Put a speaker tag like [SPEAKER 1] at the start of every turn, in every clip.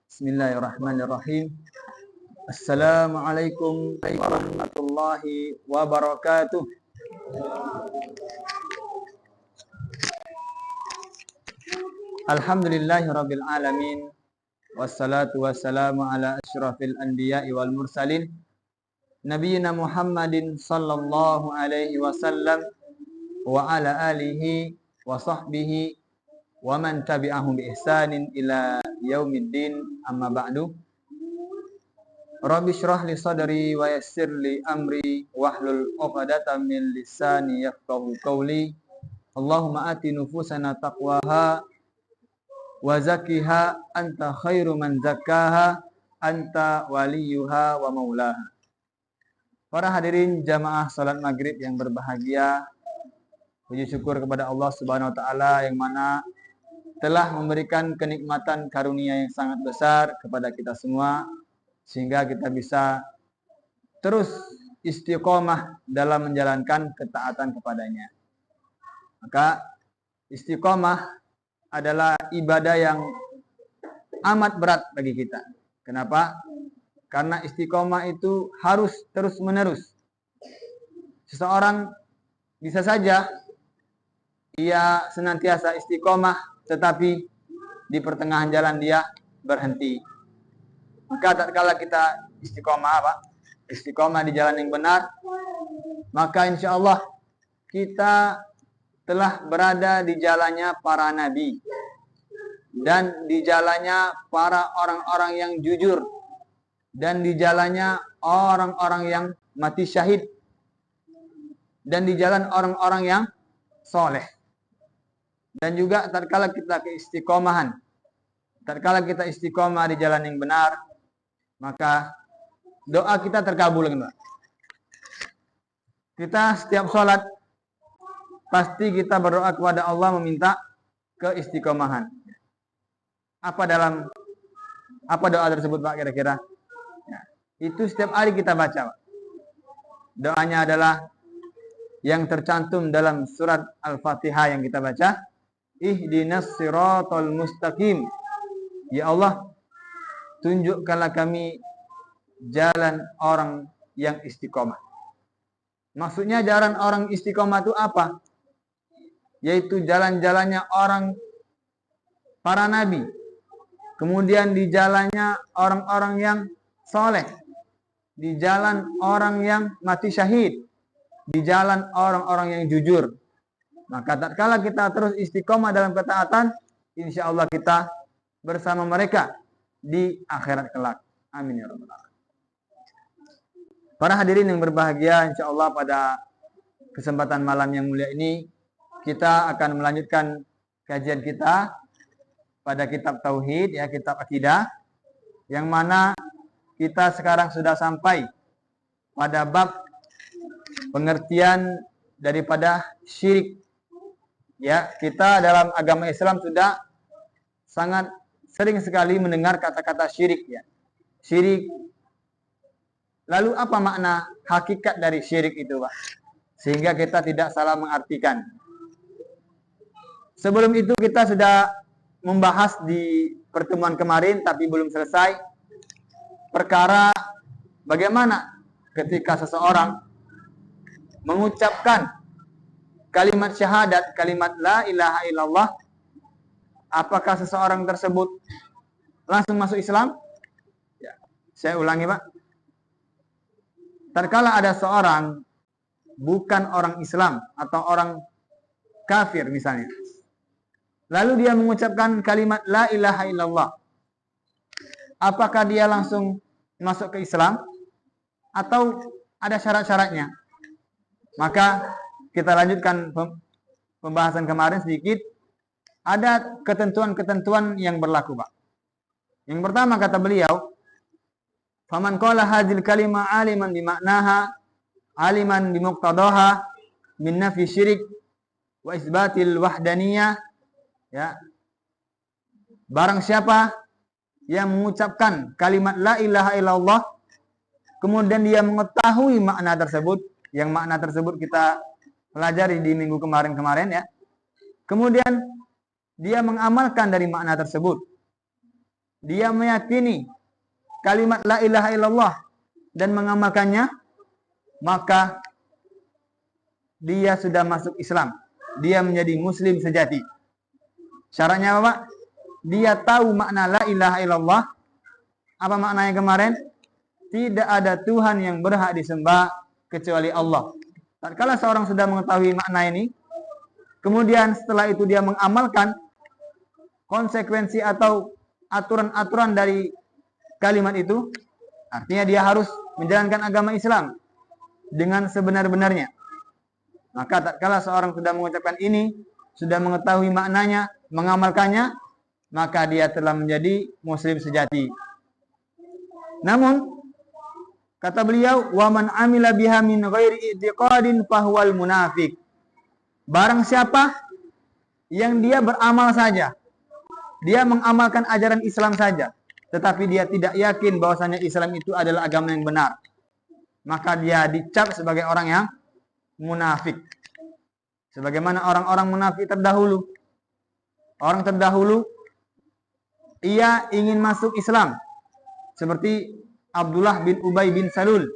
[SPEAKER 1] Bismillahirrahmanirrahim. Assalamualaikum warahmatullahi wabarakatuh. Alhamdulillahirabbil alamin. Wassalatu wassalamu ala asyrafil anbiya'i wal mursalin nabiyina Muhammadin sallallahu alaihi wasallam wa ala alihi wa sahbihi wa man tabi'ahum bi ihsanin ila yaumiddin, amma ba'du. Rabbi shrah li sadri wa yassir li amri wahlul 'uqdatam min lisani yafqahu qawli. Allahumma ati nufusana taqwaha wa zakkiha anta khairu man zakkaha anta waliyuha wa maulaha. Para hadirin jamaah salat maghrib yang berbahagia, puji syukur kepada Allah Subhanahu wa taala yang mana telah memberikan kenikmatan karunia yang sangat besar kepada kita semua, sehingga kita bisa terus istiqomah dalam menjalankan ketaatan kepadanya. Maka istiqomah adalah ibadah yang amat berat bagi kita. Kenapa? Karena istiqomah itu harus terus-menerus. Seseorang bisa saja ia senantiasa istiqomah, tetapi di pertengahan jalan dia berhenti. Maka tatkala kita istiqomah di jalan yang benar, maka insya Allah kita telah berada di jalannya para nabi dan di jalannya para orang-orang yang jujur dan di jalannya orang-orang yang mati syahid dan di jalan orang-orang yang soleh. Dan juga tatkala kita keistiqomahan, tatkala kita istiqomah di jalan yang benar, maka doa kita terkabul. Kita setiap sholat pasti kita berdoa kepada Allah meminta keistiqomahan. Apa doa tersebut Pak kira-kira? Ya, itu setiap hari kita baca Pak. Doanya adalah yang tercantum dalam surat Al-Fatihah yang kita baca. Ihdinas siratal mustaqim. Ya Allah, tunjukkanlah kami jalan orang yang istiqomah. Maksudnya jalan orang istiqomah itu apa? Yaitu jalan-jalannya orang para nabi. Kemudian di jalannya orang-orang yang soleh. Di jalan orang yang mati syahid. Di jalan orang-orang yang jujur. Maka tatkala kita terus istiqomah dalam ketaatan, insya Allah kita bersama mereka di akhirat kelak. Amin ya rabbal alamin. Para hadirin yang berbahagia, insya Allah pada kesempatan malam yang mulia ini kita akan melanjutkan kajian kita pada kitab Tauhid, ya, kitab Akidah, yang mana kita sekarang sudah sampai pada bab pengertian daripada syirik. Ya, kita dalam agama Islam sudah sangat sering sekali mendengar kata-kata syirik, ya. Syirik. Lalu apa makna hakikat dari syirik itu, Pak? Sehingga kita tidak salah mengartikan. Sebelum itu kita sudah membahas di pertemuan kemarin tapi belum selesai perkara bagaimana ketika seseorang mengucapkan kalimat syahadat, kalimat la ilaha illallah, apakah seseorang tersebut langsung masuk Islam? Ya, saya ulangi Pak. Tatkala ada seorang bukan orang Islam atau orang kafir misalnya, lalu dia mengucapkan kalimat la ilaha illallah, apakah dia langsung masuk ke Islam atau ada syarat-syaratnya? Maka kita lanjutkan pembahasan kemarin sedikit. Ada ketentuan-ketentuan yang berlaku, Pak. Yang pertama kata beliau, faman qala hadzal kalimah aliman bimaknaha, aliman bimuqtadaha min nafi syirik wa isbatil wahdaniyah. Ya. Barang siapa yang mengucapkan kalimat la ilaha illallah, kemudian dia mengetahui makna tersebut, yang makna tersebut kita pelajari di minggu kemarin-kemarin ya. Kemudian dia mengamalkan dari makna tersebut. Dia meyakini kalimat la ilaha illallah dan mengamalkannya, maka dia sudah masuk Islam. Dia menjadi muslim sejati. Syaratnya apa, Pak? Dia tahu makna la ilaha illallah. Apa maknanya kemarin? Tidak ada Tuhan yang berhak disembah kecuali Allah. Tatkala seorang sudah mengetahui makna ini, kemudian setelah itu dia mengamalkan konsekuensi atau aturan-aturan dari kalimat itu, artinya dia harus menjalankan agama Islam dengan sebenar-benarnya. Maka tatkala seorang sudah mengucapkan ini, sudah mengetahui maknanya, mengamalkannya, maka dia telah menjadi muslim sejati. Namun kata beliau, wa man amila biha min ghairi i'tiqadin fahuwal munafiq. Barang siapa yang dia beramal saja, dia mengamalkan ajaran Islam saja, tetapi dia tidak yakin bahwasanya Islam itu adalah agama yang benar, maka dia dicap sebagai orang yang munafik. Sebagaimana orang-orang munafik terdahulu. Orang terdahulu, ia ingin masuk Islam. Seperti Abdullah bin Ubay bin Salul.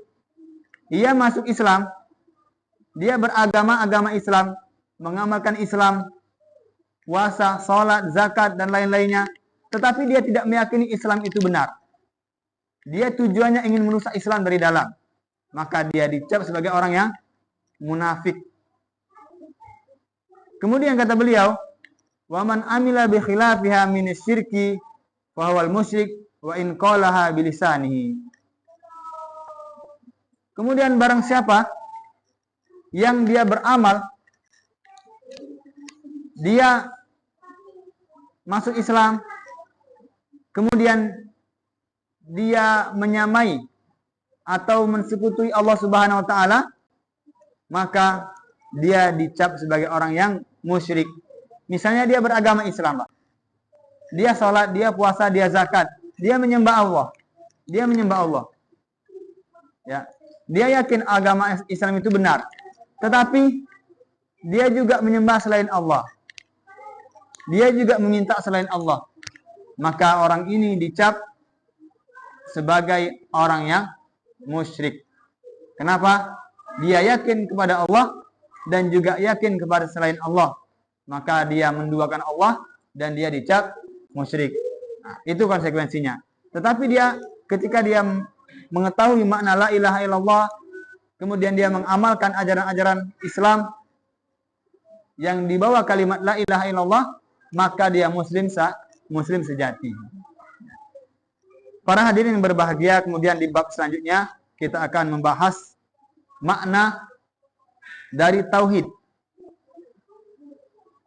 [SPEAKER 1] Ia masuk Islam, dia beragama agama Islam, mengamalkan Islam, puasa, salat, zakat, dan lain-lainnya. Tetapi dia tidak meyakini Islam itu benar. Dia tujuannya ingin merusak Islam dari dalam. Maka dia dicap sebagai orang yang munafik. Kemudian kata beliau, wa man amila bi khilafiha min syirki fa huwal musyrik wa in qalaha bilisanihi. Kemudian barang siapa yang dia beramal, dia masuk Islam, kemudian dia menyamai atau mensekutuai Allah Subhanahu wa taala, maka dia dicap sebagai orang yang musyrik. Misalnya dia beragama Islam, Pak. Dia sholat, dia puasa, dia zakat, dia menyembah Allah. Dia menyembah Allah. Ya. Dia yakin agama Islam itu benar. Tetapi dia juga menyembah selain Allah. Dia juga meminta selain Allah. Maka orang ini dicap sebagai orang yang musyrik. Kenapa? Dia yakin kepada Allah dan juga yakin kepada selain Allah. Maka dia menduakan Allah dan dia dicap musyrik. Nah, itu konsekuensinya. Tetapi dia ketika dia mengetahui makna la ilaha illallah, kemudian dia mengamalkan ajaran-ajaran Islam yang dibawa kalimat la ilaha illallah, maka dia muslim sejati. Para hadirin yang berbahagia, kemudian di bab selanjutnya kita akan membahas makna dari tauhid.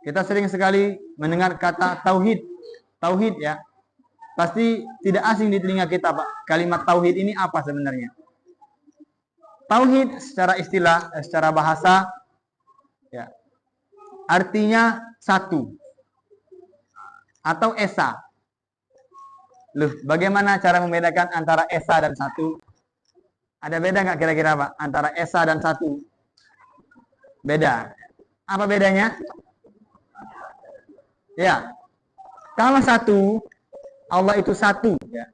[SPEAKER 1] Kita sering sekali mendengar kata tauhid. Tauhid ya. Pasti tidak asing di telinga kita, Pak. Kalimat tauhid ini apa sebenarnya? Tauhid secara istilah, secara bahasa ya. Artinya satu atau esa. Loh, bagaimana cara membedakan antara esa dan satu? Ada beda nggak kira-kira, Pak, antara esa dan satu? Beda. Apa bedanya? Ya, kalau satu, Allah itu satu. Ya.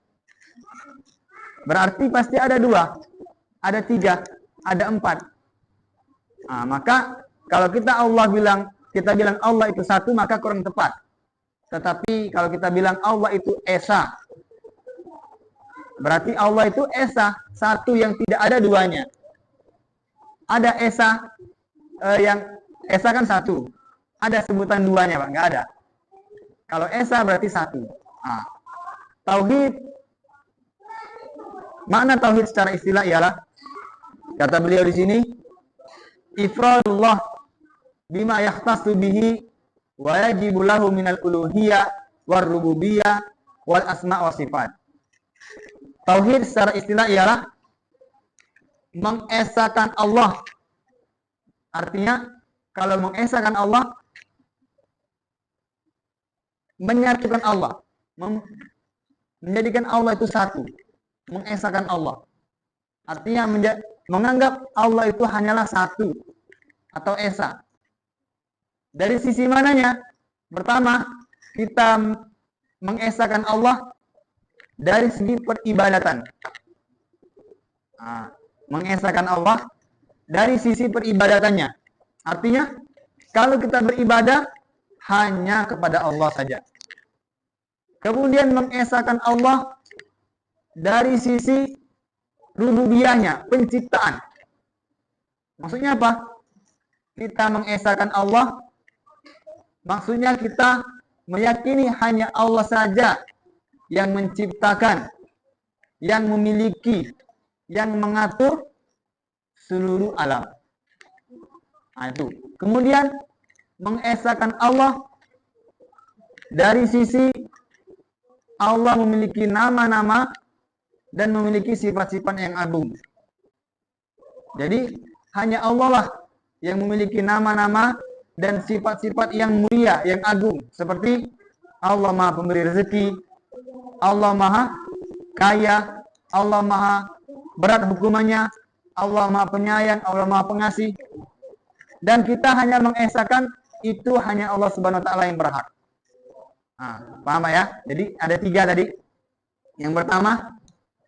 [SPEAKER 1] Berarti pasti ada dua, ada tiga, ada empat. Nah, maka kalau kita bilang Allah itu satu, maka kurang tepat. Tetapi kalau kita bilang Allah itu esa, berarti Allah itu esa, satu yang tidak ada duanya. Ada esa yang esa kan satu, ada sebutan duanya, Pak? Nggak ada. Kalau esa berarti satu. Nah, tauhid, makna tauhid secara istilah ialah, kata beliau di sini, ifradullah bima yahtassu bihi wa yajibu lahu minal uluhiyah war rububiyah wal asma wa sifat. Tauhid secara istilah ialah mengesakan Allah. Artinya kalau mengesakan Allah, menyatukan Allah, menjadikan Allah itu satu, mengesakan Allah. Artinya menganggap Allah itu hanyalah satu. atau esa. Dari sisi mananya? Pertama, kita mengesakan Allah dari segi peribadatan. Mengesakan Allah dari sisi peribadatannya. Artinya, kalau kita beribadah hanya kepada Allah saja. Kemudian mengesakan Allah dari sisi rububiyahnya, penciptaan. Maksudnya apa? Kita mengesakan Allah, maksudnya kita meyakini hanya Allah saja yang menciptakan, yang memiliki, yang mengatur seluruh alam. Itu. Kemudian mengesakan Allah dari sisi Allah memiliki nama-nama dan memiliki sifat-sifat yang agung. Jadi hanya Allah lah yang memiliki nama-nama dan sifat-sifat yang mulia, yang agung. Seperti Allah Maha Pemberi rezeki, Allah Maha Kaya, Allah Maha berat hukumannya, Allah Maha Penyayang, Allah Maha Pengasih. Dan kita hanya mengesahkan itu hanya Allah Subhanahu wa taala yang berhak. Paham ya? Jadi ada 3 tadi. Yang pertama,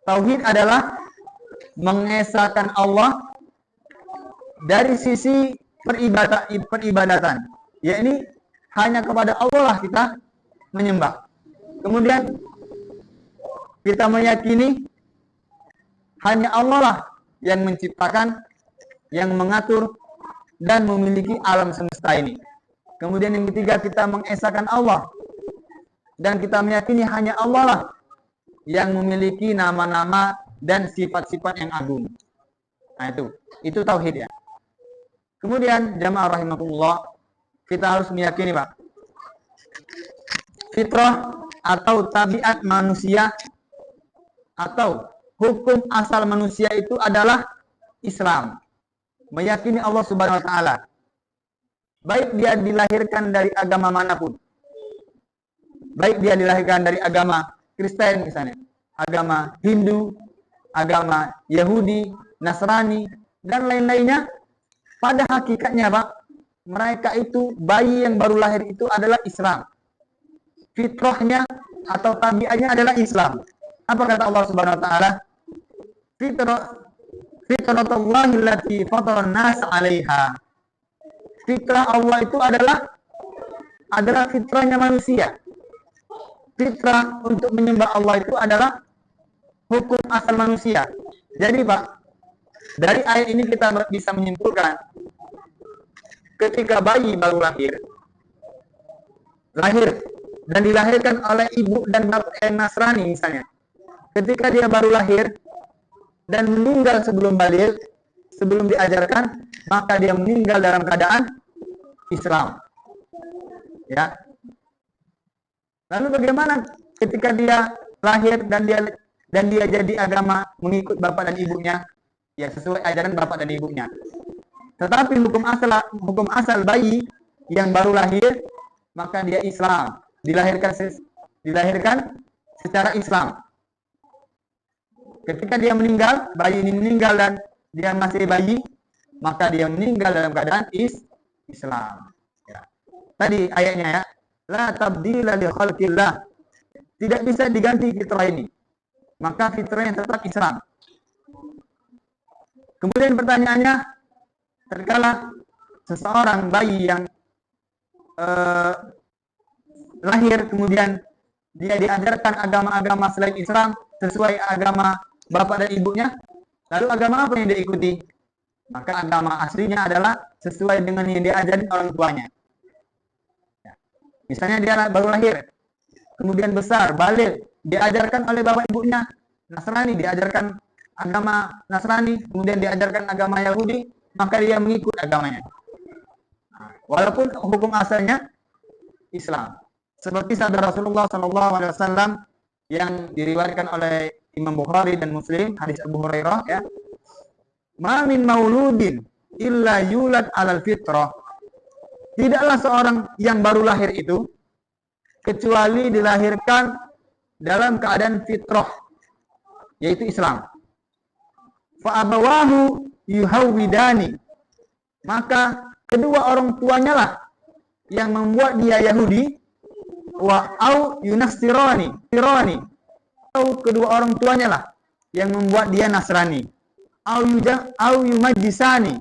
[SPEAKER 1] tauhid adalah mengesahkan Allah dari sisi peribadatan. Ya, ini hanya kepada Allah lah kita menyembah. Kemudian kita meyakini hanya Allah lah yang menciptakan, yang mengatur dan memiliki alam semesta ini. Kemudian yang ketiga, kita mengesahkan Allah dan kita meyakini hanya Allah lah yang memiliki nama-nama dan sifat-sifat yang agung. Nah, itu tauhid ya. Kemudian jamaah rahimakumullah, kita harus meyakini Pak, fitrah atau tabiat manusia atau hukum asal manusia itu adalah Islam. Meyakini Allah Subhanahu wa taala. Baik dia dilahirkan dari agama manapun. Baik dia dilahirkan dari agama Kristen misalnya, agama Hindu, agama Yahudi, Nasrani, dan lain-lainnya. Pada hakikatnya Pak, mereka itu bayi yang baru lahir itu adalah Islam. Fitrahnya atau tabiatnya adalah Islam. Apa kata Allah Subhanahu wa taala? Fitratullahi allati fatara an-nas 'alaiha. Fitrah Allah itu adalah fitrahnya manusia. Fitrah untuk menyembah Allah itu adalah hukum asal manusia. Jadi Pak, dari ayat ini kita bisa menyimpulkan ketika bayi baru lahir dan dilahirkan oleh ibu dan bapak yang Nasrani misalnya. Ketika dia baru lahir dan meninggal sebelum baligh, sebelum diajarkan, maka dia meninggal dalam keadaan Islam. Ya. Lalu bagaimana ketika dia lahir dan dia jadi agama mengikut bapak dan ibunya? Ya, sesuai ajaran bapak dan ibunya. Tetapi hukum asal bayi yang baru lahir, maka dia Islam, dilahirkan secara Islam. Ketika dia meninggal, bayi ini meninggal dan dia masih bayi, maka dia meninggal dalam keadaan Islam. Ya. Tadi ayatnya ya, la tabdila li khalqillah. Tidak bisa diganti fitrah ini. Maka fitrahnya tetap Islam. Kemudian pertanyaannya, terkala seseorang bayi yang lahir kemudian dia diajarkan agama-agama selain Islam sesuai agama bapak dan ibunya, lalu agama apa yang dia ikuti? Maka agama aslinya adalah sesuai dengan yang diajarin orang tuanya. Misalnya dia baru lahir, kemudian besar, baligh, diajarkan oleh bapak ibunya Nasrani, diajarkan agama Nasrani, kemudian diajarkan agama Yahudi, maka dia mengikut agamanya. Walaupun hukum asalnya Islam. Seperti sabda Rasulullah SAW yang diriwayatkan oleh Imam Bukhari dan Muslim, hadis Abu Hurairah ya. Ma min mauludin illa yulad 'alal fitrah. Tidaklah seorang yang baru lahir itu kecuali dilahirkan dalam keadaan fitrah, yaitu Islam. Fa abawahu yuhawwidani. Maka kedua orang tuanya lah yang membuat dia Yahudi, au yunasirani, atau kedua orang tuanya lah yang membuat dia Nasrani, au yumajisani,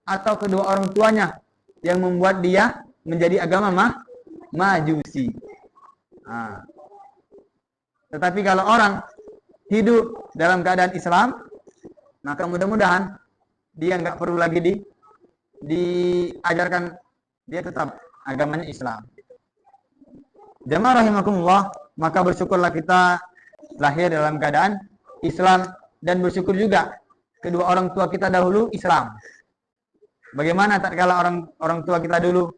[SPEAKER 1] atau kedua orang tuanya yang membuat dia menjadi agama Majusi. Nah, tetapi kalau orang hidup dalam keadaan Islam, maka mudah-mudahan dia nggak perlu lagi diajarkan, dia tetap agamanya Islam. Jamaah rahimakumullah, maka bersyukurlah kita lahir dalam keadaan Islam, dan bersyukur juga kedua orang tua kita dahulu Islam. Bagaimana tatkala orang tua kita dulu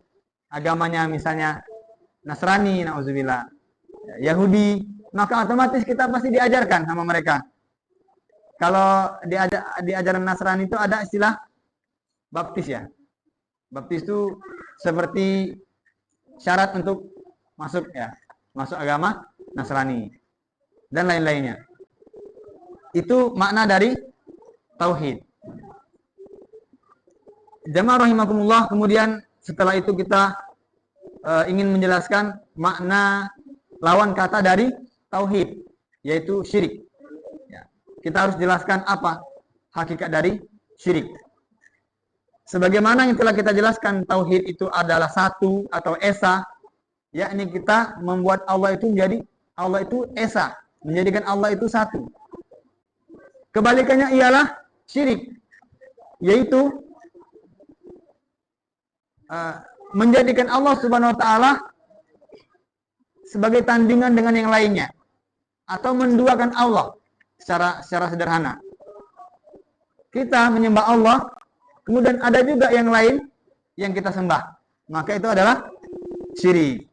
[SPEAKER 1] agamanya misalnya Nasrani, na'udzubillah, Yahudi, maka otomatis kita pasti diajarkan sama mereka. Kalau di ajaran Nasrani itu ada istilah baptis ya. Baptis itu seperti syarat untuk masuk agama Nasrani dan lain-lainnya. Itu makna dari tauhid. Jamaah rahimakumullah, kemudian setelah itu kita ingin menjelaskan makna lawan kata dari tauhid, yaitu syirik. Ya. Kita harus jelaskan apa hakikat dari syirik. Sebagaimana yang telah kita jelaskan, tauhid itu adalah satu atau esa, yakni kita membuat Allah itu esa, menjadikan Allah itu satu. Kebalikannya ialah syirik, yaitu menjadikan Allah Subhanahu wa taala sebagai tandingan dengan yang lainnya, atau menduakan Allah secara sederhana. Kita menyembah Allah, kemudian ada juga yang lain yang kita sembah, maka itu adalah syirik.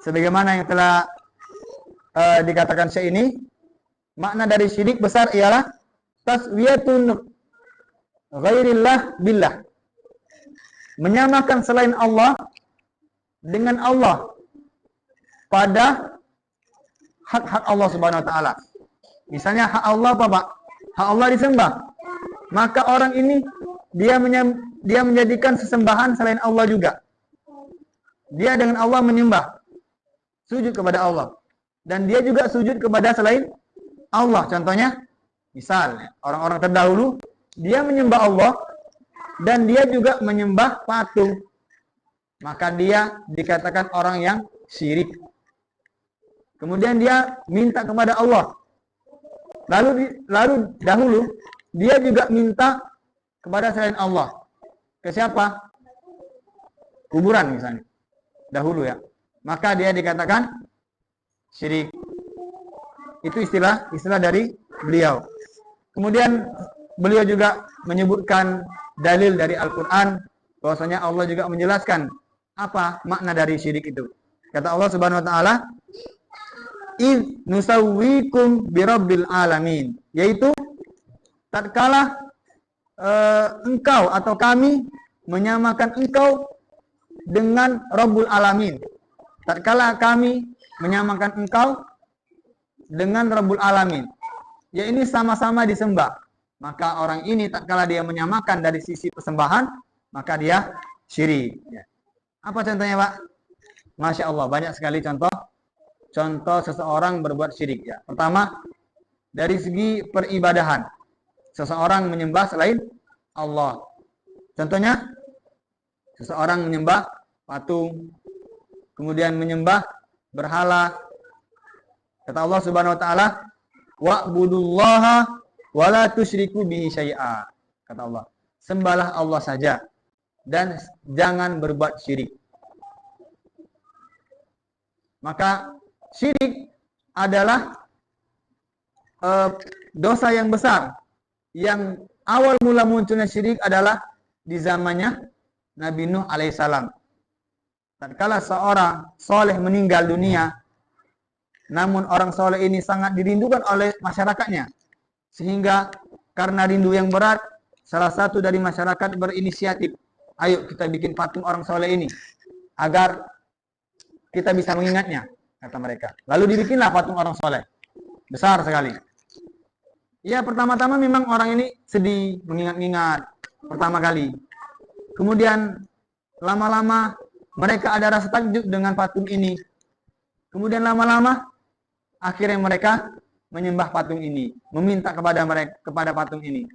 [SPEAKER 1] Sebagaimana yang telah dikatakan Syekh ini, makna dari syirik besar ialah taswiyatun ghairillah billah, menyamakan selain Allah dengan Allah pada hak-hak Allah Subhanahu wa taala. Misalnya hak Allah apa, Pak? Hak Allah disembah. Maka orang ini dia menjadikan sesembahan selain Allah juga. Dia dengan Allah menyembah, sujud kepada Allah, dan dia juga sujud kepada selain Allah. Contohnya, misalnya orang-orang terdahulu dia menyembah Allah dan dia juga menyembah patung, maka dia dikatakan orang yang syirik. Kemudian dia minta kepada Allah, lalu dahulu dia juga minta kepada selain Allah. Ke siapa? Kuburan misalnya, dahulu ya. Maka dia dikatakan syirik. Itu istilah dari beliau. Kemudian beliau juga menyebutkan dalil dari Al-Quran, bahwasanya Allah juga menjelaskan apa makna dari syirik itu. Kata Allah Subhanahu wa taala, "Id nusawwikum birabbil alamin," yaitu tatkala engkau atau kami menyamakan engkau dengan Rabbul Alamin. Tatkala kami menyamakan engkau dengan Rabbul Alamin, ya ini sama-sama disembah, maka orang ini tatkala dia menyamakan dari sisi persembahan, maka dia syirik. Apa contohnya, Pak? Masya Allah, banyak sekali contoh seseorang berbuat syirik. Ya. Pertama, dari segi peribadahan, seseorang menyembah selain Allah. Contohnya, seseorang menyembah patung, kemudian menyembah berhala. Kata Allah Subhanahu wa taala, "Wa'budullaha wa la tusyriku bihi syai'a." Kata Allah, sembahlah Allah saja dan jangan berbuat syirik. Maka syirik adalah dosa yang besar. Yang awal mula munculnya syirik adalah di zamannya Nabi Nuh alaihissalam. Tatkala seorang soleh meninggal dunia, namun orang soleh ini sangat dirindukan oleh masyarakatnya, sehingga karena rindu yang berat, salah satu dari masyarakat berinisiatif, ayo kita bikin patung orang soleh ini agar kita bisa mengingatnya, kata mereka. Lalu dibikinlah patung orang soleh, besar sekali. Ya, pertama-tama memang orang ini sedih, mengingat-ingat pertama kali. Kemudian lama-lama mereka ada rasa takjub dengan patung ini. Kemudian lama-lama akhirnya mereka menyembah patung ini, meminta kepada patung ini.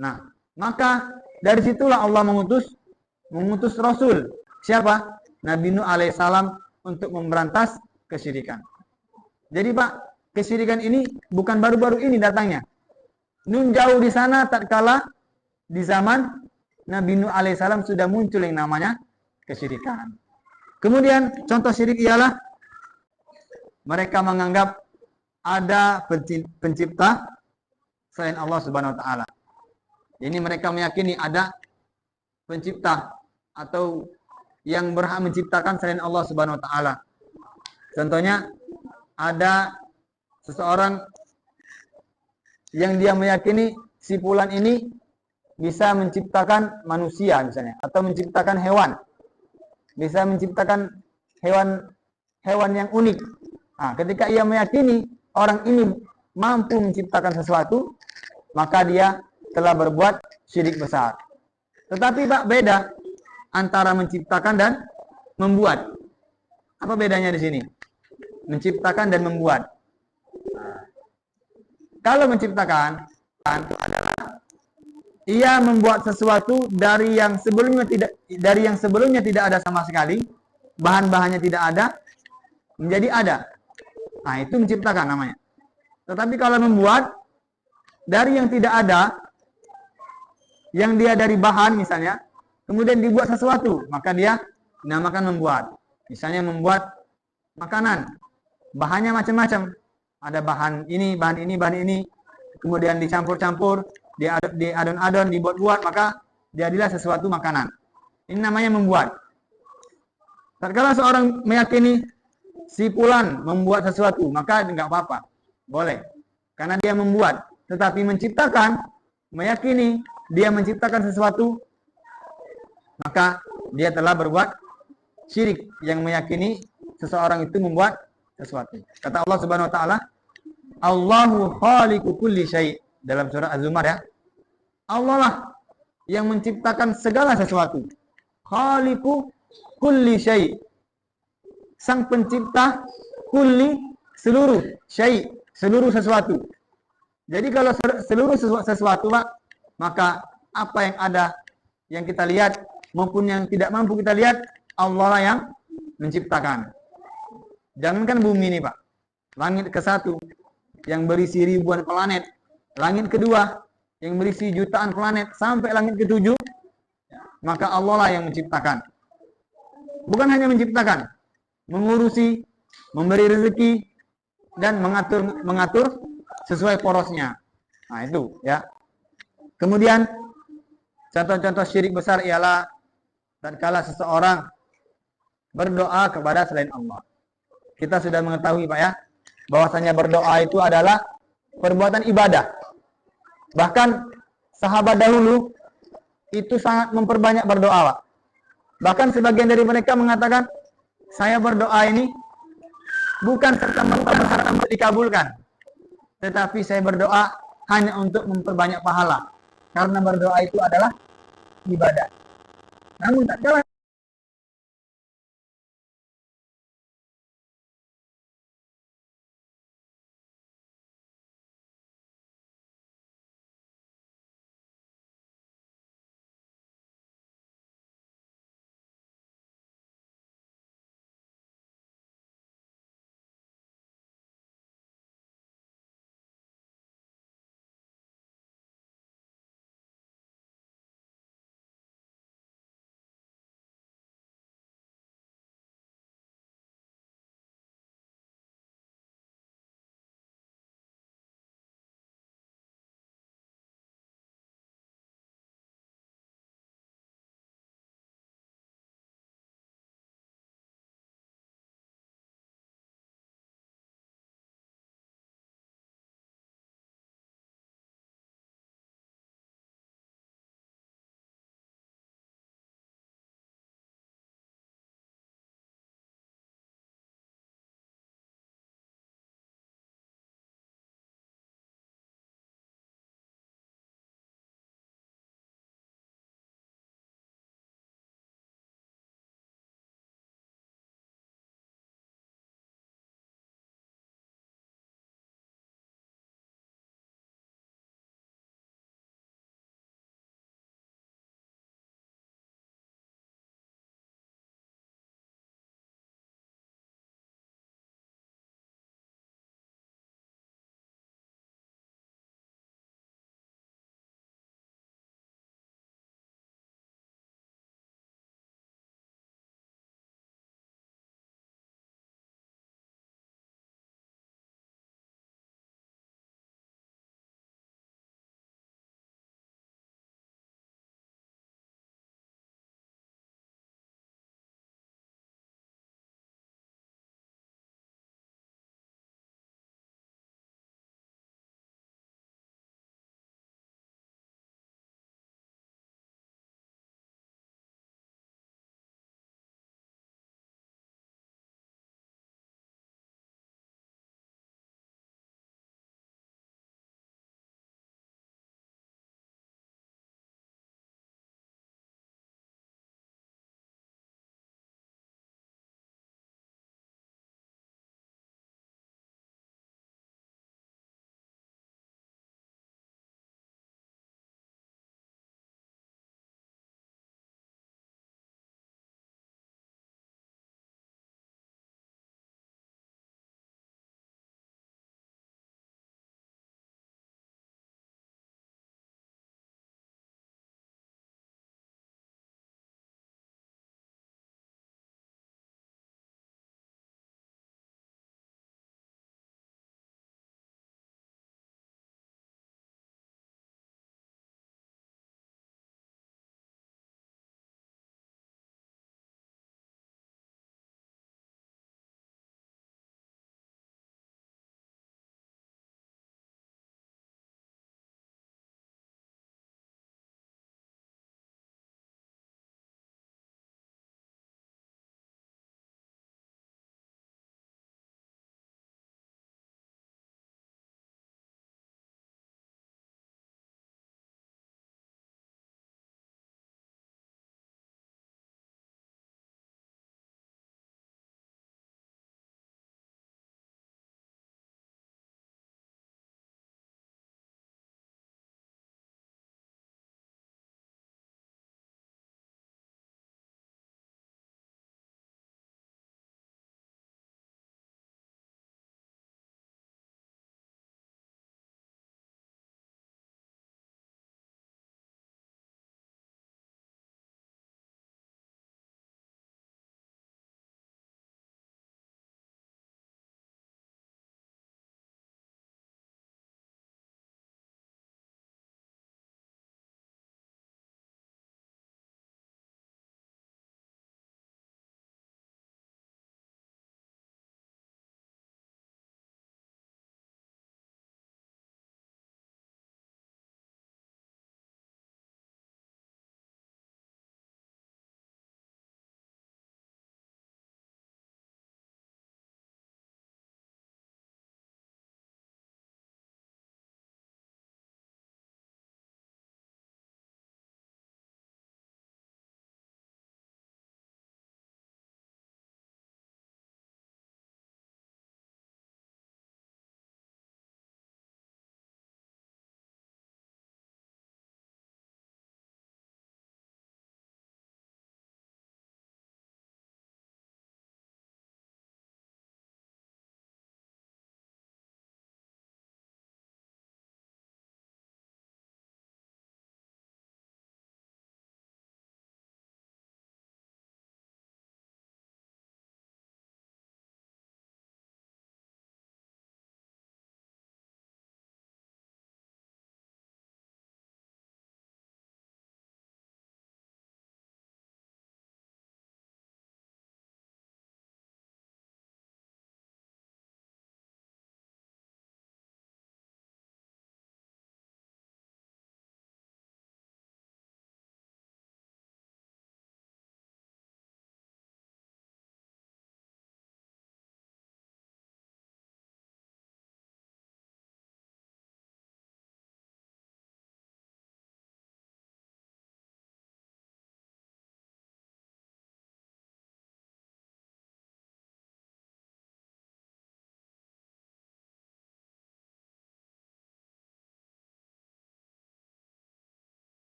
[SPEAKER 1] Nah, maka dari situlah Allah mengutus Rasul. Siapa? Nabi Nuh alaihissalam untuk memberantas kesyirikan. Jadi Pak, kesyirikan ini bukan baru-baru ini datangnya. Nun jauh di sana tatkala di zaman Nabi Nuh alaihissalam sudah muncul yang namanya kesyirikan. Kemudian contoh syirik ialah mereka menganggap ada pencipta selain Allah Subhanahu wa taala. Ini mereka meyakini ada pencipta atau yang berhak menciptakan selain Allah Subhanahu wa taala. Contohnya ada seseorang yang dia meyakini si fulan ini bisa menciptakan manusia misalnya, atau menciptakan hewan, bisa menciptakan hewan yang unik. Nah, ketika ia meyakini orang ini mampu menciptakan sesuatu, maka dia telah berbuat syirik besar. Tetapi Pak, beda antara menciptakan dan membuat. Apa bedanya di sini? Menciptakan dan membuat. Kalau menciptakan itu adalah ia membuat sesuatu dari yang sebelumnya tidak ada sama sekali, bahan-bahannya tidak ada, menjadi ada. Nah, itu menciptakan namanya. Tetapi kalau membuat dari yang tidak ada, yang dia dari bahan misalnya, kemudian dibuat sesuatu, maka dia dinamakan membuat. Misalnya membuat makanan, bahannya macam-macam. Ada bahan ini, kemudian dicampur-campur, diadon-adon, dibuat-buat, maka jadilah sesuatu makanan. Ini namanya membuat. Tatkala seorang meyakini si fulan membuat sesuatu, maka enggak apa-apa, boleh, karena dia membuat. Tetapi menciptakan, meyakini dia menciptakan sesuatu, maka dia telah berbuat syirik yang meyakini seseorang itu membuat sesuatu. Kata Allah Subhanahu wa taala, Allahu khaliqu kulli syai', dalam surah Az-Zumar ya. Allah lah yang menciptakan segala sesuatu. Khaliqu kulli syai', sang pencipta kulli, seluruh, syai', seluruh sesuatu. Jadi kalau seluruh sesuatu Pak, maka apa yang ada yang kita lihat maupun yang tidak mampu kita lihat, Allah lah yang menciptakan. Jangankan bumi ini Pak, langit ke-1 yang berisi ribuan planet, langit kedua yang berisi jutaan planet, sampai langit ke-7, maka Allah lah yang menciptakan. Bukan hanya menciptakan, mengurusi, memberi rezeki, dan mengatur sesuai porosnya. Nah itu ya. Kemudian contoh-contoh syirik besar ialah tatkala seseorang berdoa kepada selain Allah. Kita sudah mengetahui Pak ya, bahwasanya berdoa itu adalah perbuatan ibadah. Bahkan sahabat dahulu itu sangat memperbanyak berdoa Pak. Bahkan sebagian dari mereka mengatakan, saya berdoa ini bukan serta-merta berharap untuk dikabulkan, tetapi saya berdoa hanya untuk memperbanyak pahala, karena berdoa itu adalah ibadah. Namun tak kalah